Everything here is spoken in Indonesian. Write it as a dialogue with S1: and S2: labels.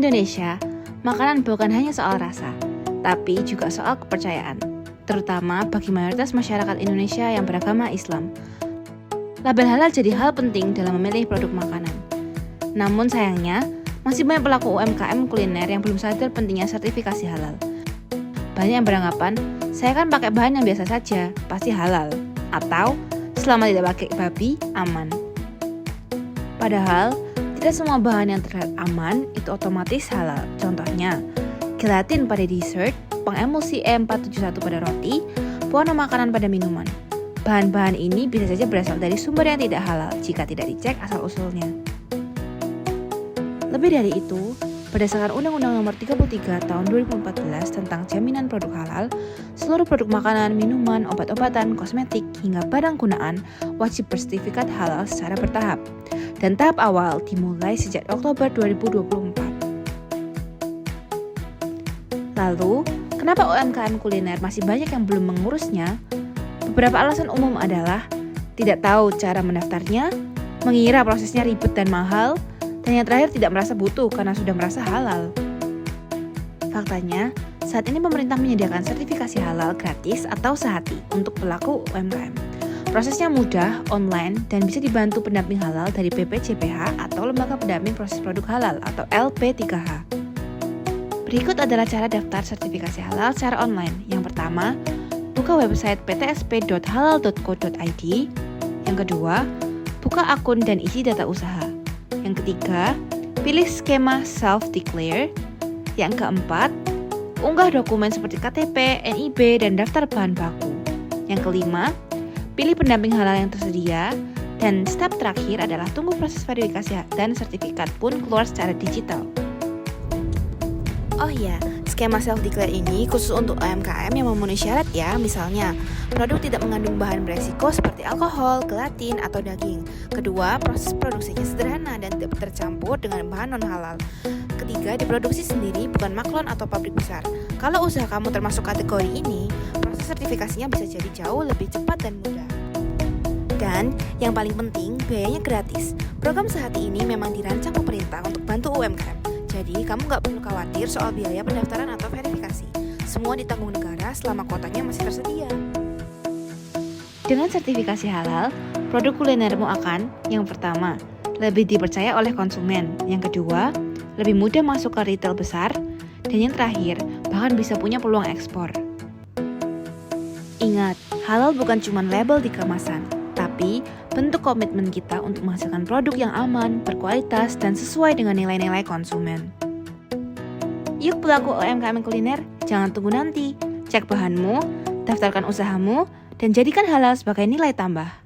S1: Indonesia, makanan bukan hanya soal rasa, tapi juga soal kepercayaan, terutama bagi mayoritas masyarakat Indonesia yang beragama Islam. Label halal jadi hal penting dalam memilih produk makanan. Namun sayangnya, masih banyak pelaku UMKM kuliner yang belum sadar pentingnya sertifikasi halal. Banyak yang beranggapan, saya kan pakai bahan yang biasa saja, pasti halal. Atau, selama tidak pakai babi, aman. Padahal, tidak semua bahan yang terlihat aman itu otomatis halal. Contohnya, gelatin pada dessert, pengemulsi E471 pada roti, pewarna makanan pada minuman. Bahan-bahan ini bisa saja berasal dari sumber yang tidak halal jika tidak dicek asal-usulnya. Lebih dari itu, berdasarkan Undang-Undang Nomor 33 Tahun 2014 tentang Jaminan Produk Halal, seluruh produk makanan, minuman, obat-obatan, kosmetik, hingga barang gunaan wajib bersertifikat halal secara bertahap. Dan tahap awal dimulai sejak Oktober 2024. Lalu, kenapa UMKM kuliner masih banyak yang belum mengurusnya? Beberapa alasan umum adalah tidak tahu cara mendaftarnya, mengira prosesnya ribet dan mahal, dan yang terakhir tidak merasa butuh karena sudah merasa halal. Faktanya, saat ini pemerintah menyediakan sertifikasi halal gratis atau sehati untuk pelaku UMKM. Prosesnya mudah, online, dan bisa dibantu pendamping halal dari BPJPH atau Lembaga Pendamping Proses Produk Halal atau LP3H. Berikut adalah cara daftar sertifikasi halal secara online. Yang pertama, buka website ptsp.halal.co.id. Yang kedua, buka akun dan isi data usaha. Yang ketiga, pilih skema self-declare. Yang keempat, unggah dokumen seperti KTP, NIB, dan daftar bahan baku. Yang kelima, pilih pendamping halal yang tersedia. Dan step terakhir adalah tunggu proses verifikasi dan sertifikat pun keluar secara digital. Oh iya, skema self-declare ini khusus untuk UMKM yang memenuhi syarat ya. Misalnya, produk tidak mengandung bahan beresiko seperti alkohol, gelatin, atau daging. Kedua, proses produksinya sederhana dan tidak tercampur dengan bahan non-halal. Ketiga, diproduksi sendiri, bukan maklon atau pabrik besar. Kalau usaha kamu termasuk kategori ini, proses sertifikasinya bisa jadi jauh lebih cepat dan mudah. Dan yang paling penting, biayanya gratis. Program Sehati ini memang dirancang pemerintah untuk bantu UMKM. Jadi, kamu nggak perlu khawatir soal biaya pendaftaran atau verifikasi. Semua ditanggung negara selama kuotanya masih tersedia. Dengan sertifikasi halal, produk kulinermu akan, yang pertama, lebih dipercaya oleh konsumen. Yang kedua, lebih mudah masuk ke retail besar. Dan yang terakhir, bahkan bisa punya peluang ekspor. Ingat, halal bukan cuma label di kemasan, tapi bentuk komitmen kita untuk menghasilkan produk yang aman, berkualitas, dan sesuai dengan nilai-nilai konsumen. Yuk pelaku UMKM kuliner, jangan tunggu nanti. Cek bahanmu, daftarkan usahamu, dan jadikan halal sebagai nilai tambah.